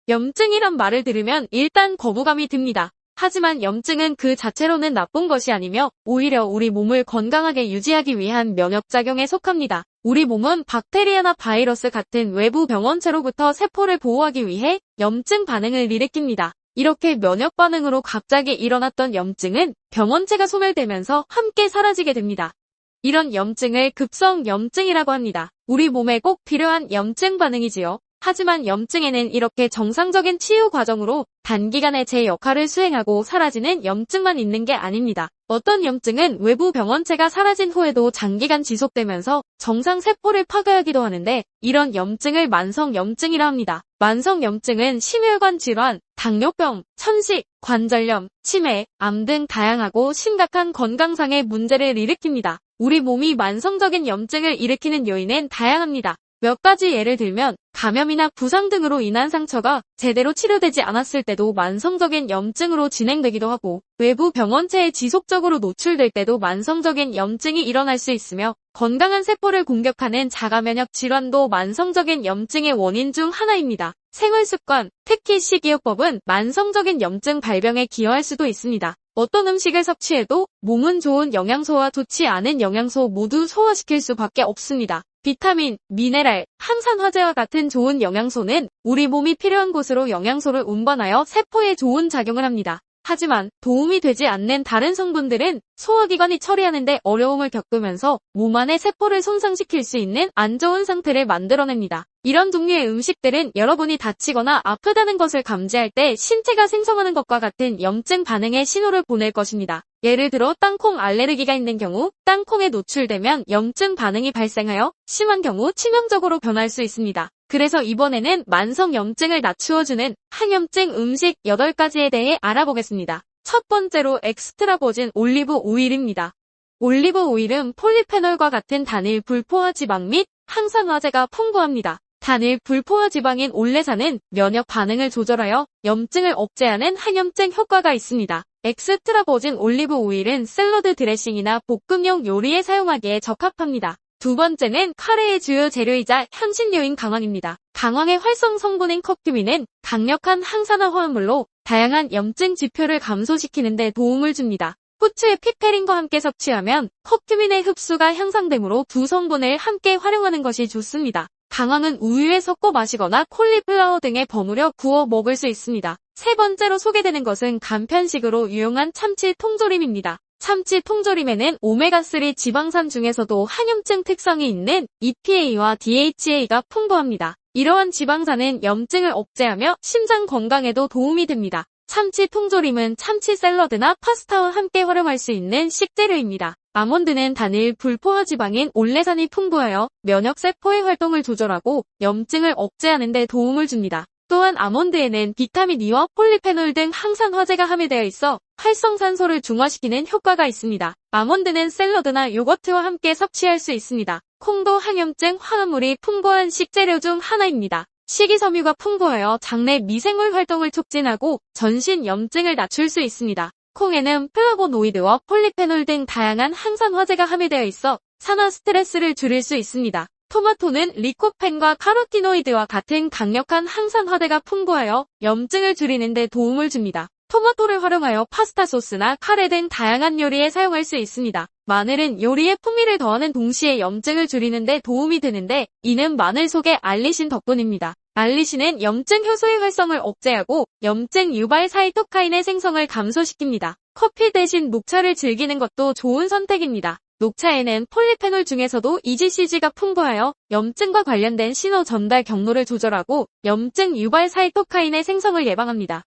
염증이란 말을 들으면 일단 거부감이 듭니다. 하지만 염증은 그 자체로는 나쁜 것이 아니며 오히려 우리 몸을 건강하게 유지하기 위한 면역작용에 속합니다. 우리 몸은 박테리아나 바이러스 같은 외부 병원체로부터 세포를 보호하기 위해 염증 반응을 일으킵니다. 이렇게 면역 반응으로 갑자기 일어났던 염증은 병원체가 소멸되면서 함께 사라지게 됩니다. 이런 염증을 급성 염증이라고 합니다. 우리 몸에 꼭 필요한 염증 반응이지요. 하지만 염증에는 이렇게 정상적인 치유 과정으로 단기간에 제 역할을 수행하고 사라지는 염증만 있는 게 아닙니다. 어떤 염증은 외부 병원체가 사라진 후에도 장기간 지속되면서 정상 세포를 파괴하기도 하는데 이런 염증을 만성 염증이라 합니다. 만성 염증은 심혈관 질환, 당뇨병, 천식, 관절염, 치매, 암 등 다양하고 심각한 건강상의 문제를 일으킵니다. 우리 몸이 만성적인 염증을 일으키는 요인은 다양합니다. 몇 가지 예를 들면 감염이나 부상 등으로 인한 상처가 제대로 치료되지 않았을 때도 만성적인 염증으로 진행되기도 하고 외부 병원체에 지속적으로 노출될 때도 만성적인 염증이 일어날 수 있으며 건강한 세포를 공격하는 자가면역 질환도 만성적인 염증의 원인 중 하나입니다. 생활습관, 특히 식이요법은 만성적인 염증 발병에 기여할 수도 있습니다. 어떤 음식을 섭취해도 몸은 좋은 영양소와 좋지 않은 영양소 모두 소화시킬 수밖에 없습니다. 비타민, 미네랄, 항산화제와 같은 좋은 영양소는 우리 몸이 필요한 곳으로 영양소를 운반하여 세포에 좋은 작용을 합니다. 하지만 도움이 되지 않는 다른 성분들은 소화기관이 처리하는 데 어려움을 겪으면서 몸 안의 세포를 손상시킬 수 있는 안 좋은 상태를 만들어냅니다. 이런 종류의 음식들은 여러분이 다치거나 아프다는 것을 감지할 때 신체가 생성하는 것과 같은 염증 반응의 신호를 보낼 것입니다. 예를 들어 땅콩 알레르기가 있는 경우 땅콩에 노출되면 염증 반응이 발생하여 심한 경우 치명적으로 변할 수 있습니다. 그래서 이번에는 만성 염증을 낮추어주는 항염증 음식 8가지에 대해 알아보겠습니다. 첫 번째로 엑스트라 버진 올리브 오일입니다. 올리브 오일은 폴리페놀과 같은 단일 불포화 지방 및 항산화제가 풍부합니다. 단일 불포화 지방인 올레산은 면역 반응을 조절하여 염증을 억제하는 항염증 효과가 있습니다. 엑스트라 버진 올리브 오일은 샐러드 드레싱이나 볶음용 요리에 사용하기에 적합합니다. 두 번째는 카레의 주요 재료이자 향신료인 강황입니다. 강황의 활성 성분인 커큐민은 강력한 항산화 화합물로 다양한 염증 지표를 감소시키는 데 도움을 줍니다. 후추의 피페린과 함께 섭취하면 커큐민의 흡수가 향상되므로 두 성분을 함께 활용하는 것이 좋습니다. 강황은 우유에 섞어 마시거나 콜리플라워 등에 버무려 구워 먹을 수 있습니다. 세 번째로 소개되는 것은 간편식으로 유용한 참치 통조림입니다. 참치 통조림에는 오메가3 지방산 중에서도 항염증 특성이 있는 EPA와 DHA가 풍부합니다. 이러한 지방산은 염증을 억제하며 심장 건강에도 도움이 됩니다. 참치 통조림은 참치 샐러드나 파스타와 함께 활용할 수 있는 식재료입니다. 아몬드는 단일 불포화 지방인 올레산이 풍부하여 면역세포의 활동을 조절하고 염증을 억제하는 데 도움을 줍니다. 또한 아몬드에는 비타민 E와 폴리페놀 등 항산화제가 함유되어 있어 활성산소를 중화시키는 효과가 있습니다. 아몬드는 샐러드나 요거트와 함께 섭취할 수 있습니다. 콩도 항염증 화합물이 풍부한 식재료 중 하나입니다. 식이섬유가 풍부하여 장내 미생물 활동을 촉진하고 전신 염증을 낮출 수 있습니다. 콩에는 플라보노이드와 폴리페놀 등 다양한 항산화제가 함유되어 있어 산화 스트레스를 줄일 수 있습니다. 토마토는 리코펜과 카로티노이드와 같은 강력한 항산화제가 풍부하여 염증을 줄이는 데 도움을 줍니다. 토마토를 활용하여 파스타 소스나 카레 등 다양한 요리에 사용할 수 있습니다. 마늘은 요리에 풍미를 더하는 동시에 염증을 줄이는 데 도움이 되는데 이는 마늘 속의 알리신 덕분입니다. 알리신은 염증 효소의 활성을 억제하고 염증 유발 사이토카인의 생성을 감소시킵니다. 커피 대신 녹차를 즐기는 것도 좋은 선택입니다. 녹차에는 폴리페놀 중에서도 EGCG가 풍부하여 염증과 관련된 신호 전달 경로를 조절하고 염증 유발 사이토카인의 생성을 예방합니다.